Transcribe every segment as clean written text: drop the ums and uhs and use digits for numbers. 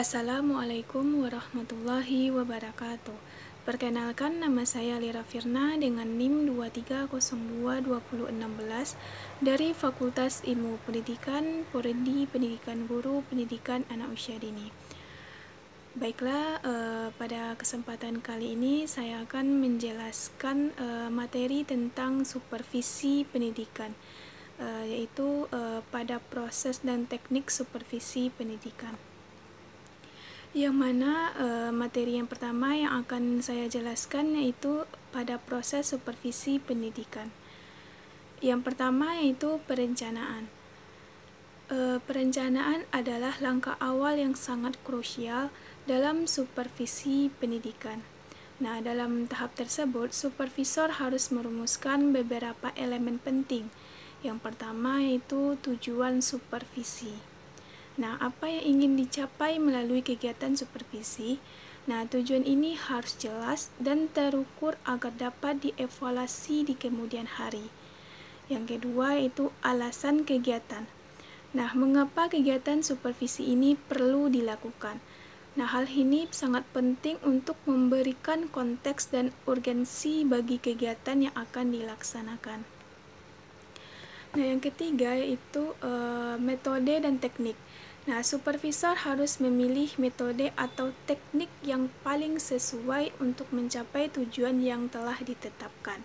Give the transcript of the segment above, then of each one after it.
Assalamualaikum warahmatullahi wabarakatuh. Perkenalkan, nama saya Lira Firna dengan NIM 23022016 dari Fakultas Ilmu Pendidikan, Prodi Pendidikan Guru, Pendidikan Anak Usia Dini. Baiklah, pada kesempatan kali ini saya akan menjelaskan materi tentang supervisi pendidikan, yaitu pada proses dan teknik supervisi pendidikan. Yang mana materi yang pertama yang akan saya jelaskan yaitu pada proses supervisi pendidikan. Yang pertama yaitu perencanaan. Perencanaan adalah langkah awal yang sangat krusial dalam supervisi pendidikan. Nah, dalam tahap tersebut, supervisor harus merumuskan beberapa elemen penting. Yang pertama yaitu tujuan supervisi. Nah, apa yang ingin dicapai melalui kegiatan supervisi? Nah, tujuan ini harus jelas dan terukur agar dapat dievaluasi di kemudian hari. Yang kedua yaitu alasan kegiatan. Nah, mengapa kegiatan supervisi ini perlu dilakukan? Nah, hal ini sangat penting untuk memberikan konteks dan urgensi bagi kegiatan yang akan dilaksanakan. Nah, yang ketiga yaitu metode dan teknik. Nah, supervisor harus memilih metode atau teknik yang paling sesuai untuk mencapai tujuan yang telah ditetapkan.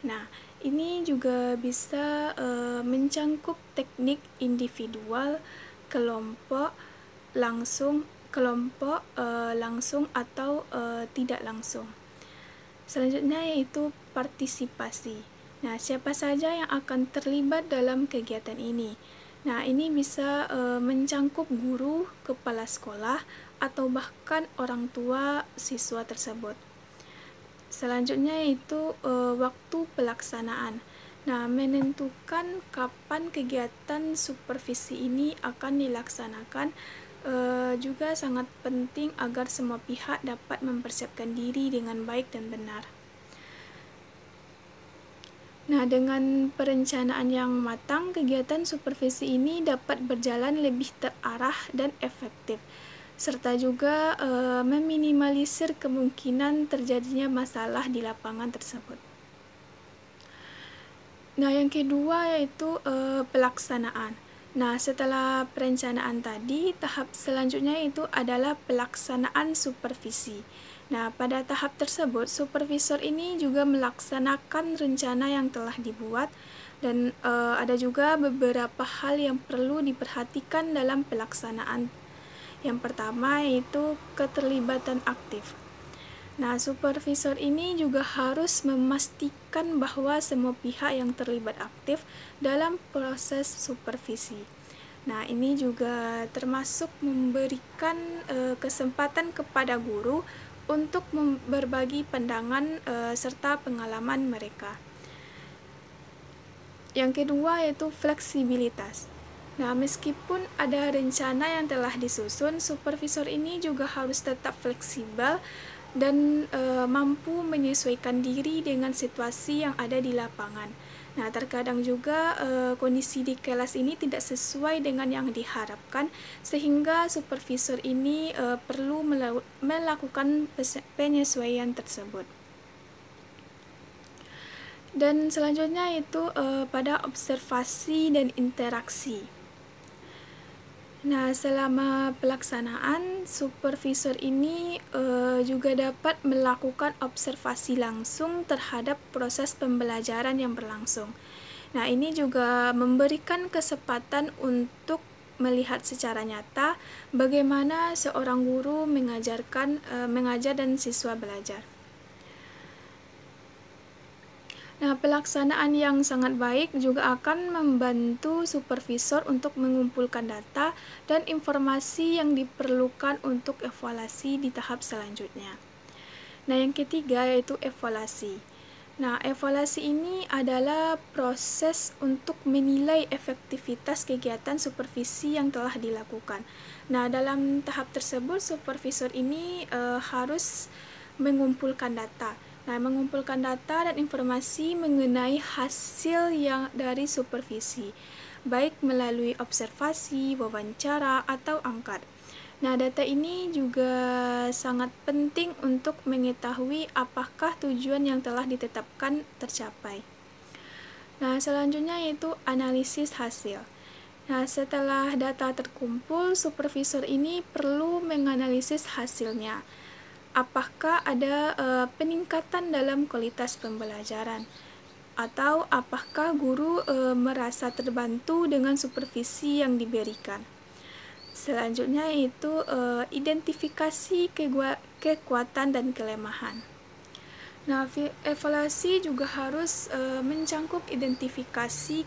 Nah, ini juga bisa mencangkup teknik individual, kelompok, langsung atau tidak langsung. Selanjutnya yaitu partisipasi. Nah, siapa saja yang akan terlibat dalam kegiatan ini? Nah, ini bisa mencangkup guru, kepala sekolah, atau bahkan orang tua siswa tersebut. Selanjutnya yaitu waktu pelaksanaan. Nah, menentukan kapan kegiatan supervisi ini akan dilaksanakan juga sangat penting agar semua pihak dapat mempersiapkan diri dengan baik dan benar. Nah, dengan perencanaan yang matang, kegiatan supervisi ini dapat berjalan lebih terarah dan efektif, serta juga meminimalisir kemungkinan terjadinya masalah di lapangan tersebut. Nah, yang kedua yaitu pelaksanaan. Nah, setelah perencanaan tadi, tahap selanjutnya itu adalah pelaksanaan supervisi. Nah, pada tahap tersebut, supervisor ini juga melaksanakan rencana yang telah dibuat dan ada juga beberapa hal yang perlu diperhatikan dalam pelaksanaan. Yang pertama yaitu keterlibatan aktif. Nah, supervisor ini juga harus memastikan bahwa semua pihak yang terlibat aktif dalam proses supervisi. Nah, ini juga termasuk memberikan kesempatan kepada guru untuk berbagi pandangan serta pengalaman mereka. Yang kedua yaitu fleksibilitas. Nah, meskipun ada rencana yang telah disusun, supervisor ini juga harus tetap fleksibel dan mampu menyesuaikan diri dengan situasi yang ada di lapangan. Nah, terkadang juga kondisi di kelas ini tidak sesuai dengan yang diharapkan, sehingga supervisor ini perlu melakukan penyesuaian tersebut. Dan selanjutnya itu pada observasi dan interaksi. Nah, selama pelaksanaan, supervisor ini juga dapat melakukan observasi langsung terhadap proses pembelajaran yang berlangsung. Nah, ini juga memberikan kesempatan untuk melihat secara nyata bagaimana seorang guru mengajar dan siswa belajar. Nah, pelaksanaan yang sangat baik juga akan membantu supervisor untuk mengumpulkan data dan informasi yang diperlukan untuk evaluasi di tahap selanjutnya. Nah, yang ketiga yaitu evaluasi. Nah, evaluasi ini adalah proses untuk menilai efektivitas kegiatan supervisi yang telah dilakukan. Nah, dalam tahap tersebut supervisor ini harus mengumpulkan data. Nah, mengumpulkan data dan informasi mengenai hasil yang dari supervisi, baik melalui observasi, wawancara, atau angkat. Nah, data ini juga sangat penting untuk mengetahui apakah tujuan yang telah ditetapkan tercapai. Nah, selanjutnya yaitu analisis hasil. Nah, setelah data terkumpul, supervisor ini perlu menganalisis hasilnya. Apakah ada peningkatan dalam kualitas pembelajaran? Atau apakah guru merasa terbantu dengan supervisi yang diberikan? Selanjutnya yaitu identifikasi kekuatan dan kelemahan. Nah, evaluasi juga harus mencangkup identifikasi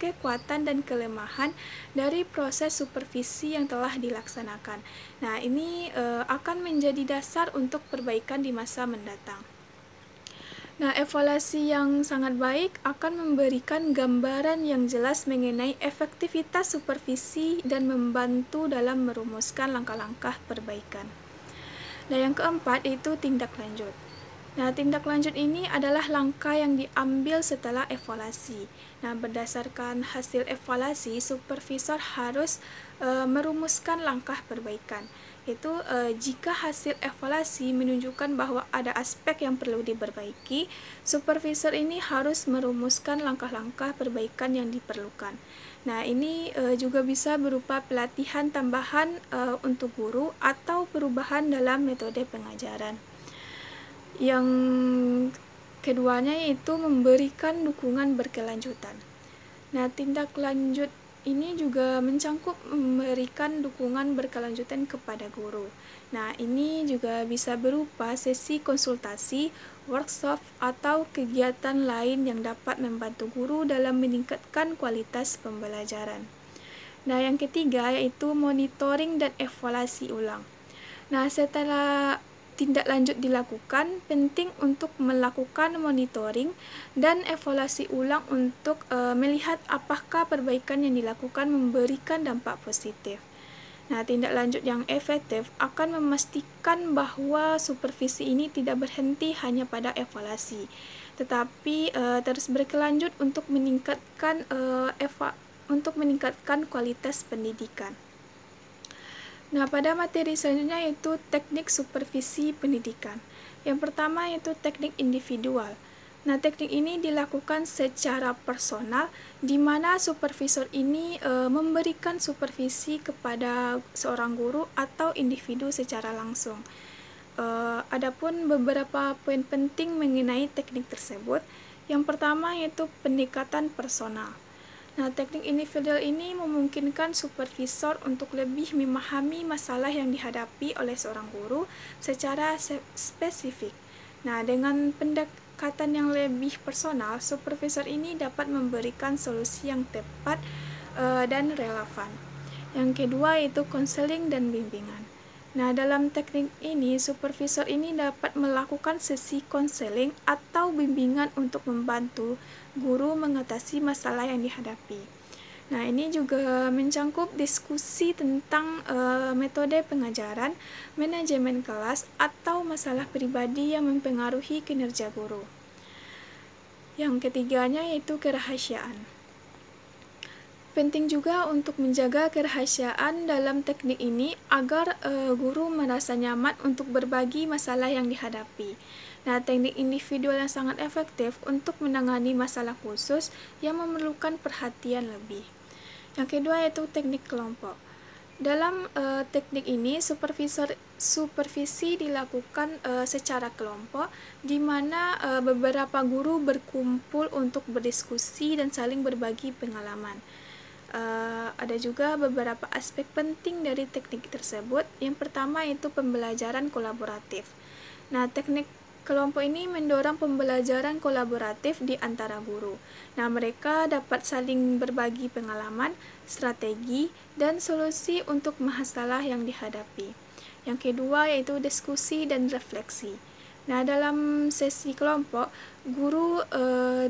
kekuatan dan kelemahan dari proses supervisi yang telah dilaksanakan. Nah, ini akan menjadi dasar untuk perbaikan di masa mendatang. Nah, evaluasi yang sangat baik akan memberikan gambaran yang jelas mengenai efektivitas supervisi dan membantu dalam merumuskan langkah-langkah perbaikan. Nah, yang keempat itu tindak lanjut. Nah, tindak lanjut ini adalah langkah yang diambil setelah evaluasi. Nah, berdasarkan hasil evaluasi, supervisor harus merumuskan langkah perbaikan. Itu jika hasil evaluasi menunjukkan bahwa ada aspek yang perlu diperbaiki, supervisor ini harus merumuskan langkah-langkah perbaikan yang diperlukan. Nah, ini juga bisa berupa pelatihan tambahan untuk guru atau perubahan dalam metode pengajaran. Yang keduanya yaitu memberikan dukungan berkelanjutan. Nah, tindak lanjut ini juga mencangkup memberikan dukungan berkelanjutan kepada guru. Nah, ini juga bisa berupa sesi konsultasi, workshop, atau kegiatan lain yang dapat membantu guru dalam meningkatkan kualitas pembelajaran. Nah, yang ketiga yaitu monitoring dan evaluasi ulang. Nah, setelah tindak lanjut dilakukan, penting untuk melakukan monitoring dan evaluasi ulang untuk melihat apakah perbaikan yang dilakukan memberikan dampak positif. Nah, tindak lanjut yang efektif akan memastikan bahwa supervisi ini tidak berhenti hanya pada evaluasi, tetapi terus berkelanjut untuk meningkatkan kualitas pendidikan. Nah, pada materi selanjutnya yaitu teknik supervisi pendidikan. Yang pertama yaitu teknik individual. Nah, teknik ini dilakukan secara personal, di mana supervisor ini memberikan supervisi kepada seorang guru atau individu secara langsung. Adapun beberapa poin penting mengenai teknik tersebut. Yang pertama yaitu pendekatan personal. Nah, teknik individual ini memungkinkan supervisor untuk lebih memahami masalah yang dihadapi oleh seorang guru secara spesifik. Nah, dengan pendekatan yang lebih personal, supervisor ini dapat memberikan solusi yang tepat dan relevan. Yang kedua yaitu konseling dan bimbingan. Nah, dalam teknik ini, supervisor ini dapat melakukan sesi konseling atau bimbingan untuk membantu guru mengatasi masalah yang dihadapi. Nah, ini juga mencangkup diskusi tentang metode pengajaran, manajemen kelas, atau masalah pribadi yang mempengaruhi kinerja guru. Yang ketiganya yaitu kerahasiaan. Penting juga untuk menjaga kerahasiaan dalam teknik ini agar guru merasa nyaman untuk berbagi masalah yang dihadapi. Nah, teknik individual yang sangat efektif untuk menangani masalah khusus yang memerlukan perhatian lebih. Yang kedua yaitu teknik kelompok. Dalam teknik ini, supervisi dilakukan secara kelompok, di mana beberapa guru berkumpul untuk berdiskusi dan saling berbagi pengalaman. Ada juga beberapa aspek penting dari teknik tersebut. Yang pertama yaitu pembelajaran kolaboratif. Nah, teknik kelompok ini mendorong pembelajaran kolaboratif di antara guru. Nah, mereka dapat saling berbagi pengalaman, strategi, dan solusi untuk masalah yang dihadapi. Yang kedua yaitu diskusi dan refleksi. Nah, dalam sesi kelompok, guru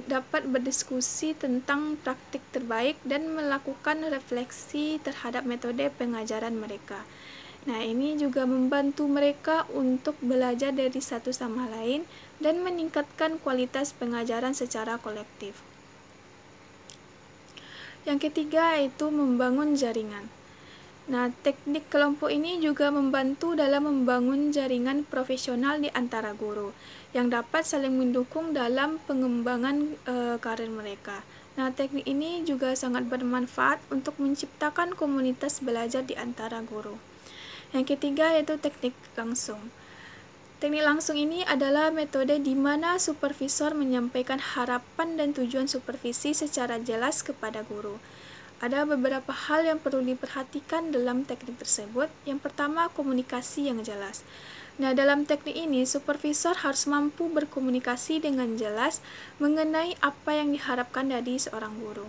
dapat berdiskusi tentang praktik terbaik dan melakukan refleksi terhadap metode pengajaran mereka. Nah, ini juga membantu mereka untuk belajar dari satu sama lain dan meningkatkan kualitas pengajaran secara kolektif. Yang ketiga yaitu membangun jaringan. Nah, teknik kelompok ini juga membantu dalam membangun jaringan profesional di antara guru yang dapat saling mendukung dalam pengembangan karir mereka. Nah, teknik ini juga sangat bermanfaat untuk menciptakan komunitas belajar di antara guru. Yang ketiga yaitu teknik langsung. Teknik langsung ini adalah metode di mana supervisor menyampaikan harapan dan tujuan supervisi secara jelas kepada guru. Ada beberapa hal yang perlu diperhatikan dalam teknik tersebut. Yang pertama, komunikasi yang jelas. Nah, dalam teknik ini, supervisor harus mampu berkomunikasi dengan jelas mengenai apa yang diharapkan dari seorang guru.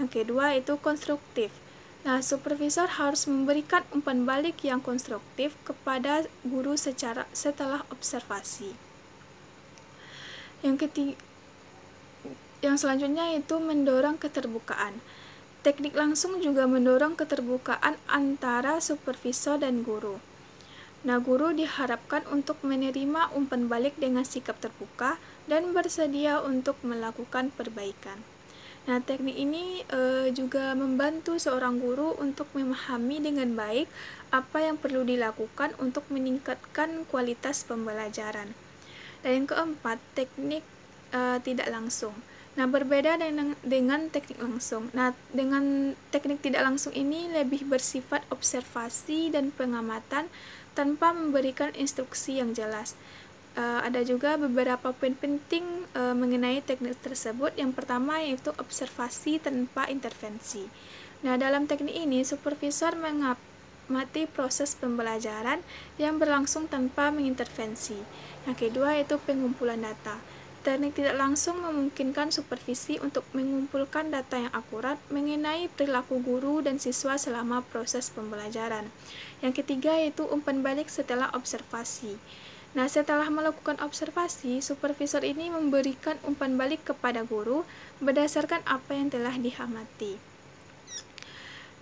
Yang kedua, itu konstruktif. Nah, supervisor harus memberikan umpan balik yang konstruktif kepada guru setelah observasi. Yang selanjutnya itu mendorong keterbukaan. Teknik langsung juga mendorong keterbukaan antara supervisor dan guru. Nah, guru diharapkan untuk menerima umpan balik dengan sikap terbuka dan bersedia untuk melakukan perbaikan. Nah, teknik ini juga membantu seorang guru untuk memahami dengan baik apa yang perlu dilakukan untuk meningkatkan kualitas pembelajaran. Dan yang keempat, teknik tidak langsung. Nah, berbeda dengan teknik langsung. Nah, dengan teknik tidak langsung ini lebih bersifat observasi dan pengamatan tanpa memberikan instruksi yang jelas. Ada juga beberapa poin penting mengenai teknik tersebut. Yang pertama yaitu observasi tanpa intervensi. Nah, dalam teknik ini supervisor mengamati proses pembelajaran yang berlangsung tanpa mengintervensi. Yang kedua yaitu pengumpulan data. Teknik tidak langsung memungkinkan supervisi untuk mengumpulkan data yang akurat mengenai perilaku guru dan siswa selama proses pembelajaran. Yang ketiga yaitu umpan balik setelah observasi. Nah, setelah melakukan observasi, supervisor ini memberikan umpan balik kepada guru berdasarkan apa yang telah diamati.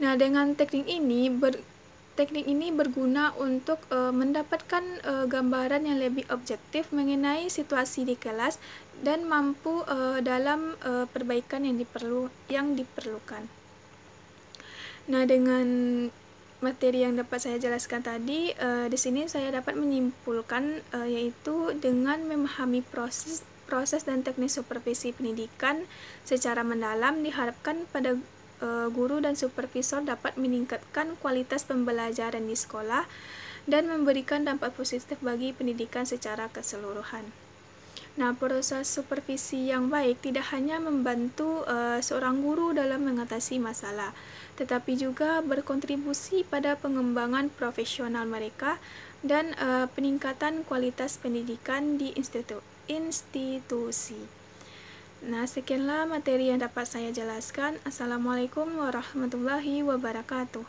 Nah, dengan teknik ini berguna untuk mendapatkan gambaran yang lebih objektif mengenai situasi di kelas dan mampu dalam perbaikan yang diperlukan. Nah, dengan materi yang dapat saya jelaskan tadi, di sini saya dapat menyimpulkan yaitu dengan memahami proses dan teknik supervisi pendidikan secara mendalam diharapkan pada guru dan supervisor dapat meningkatkan kualitas pembelajaran di sekolah dan memberikan dampak positif bagi pendidikan secara keseluruhan. Nah, proses supervisi yang baik tidak hanya membantu seorang guru dalam mengatasi masalah, tetapi juga berkontribusi pada pengembangan profesional mereka dan peningkatan kualitas pendidikan di institusi. Nah, sekianlah materi yang dapat saya jelaskan. Assalamualaikum warahmatullahi wabarakatuh.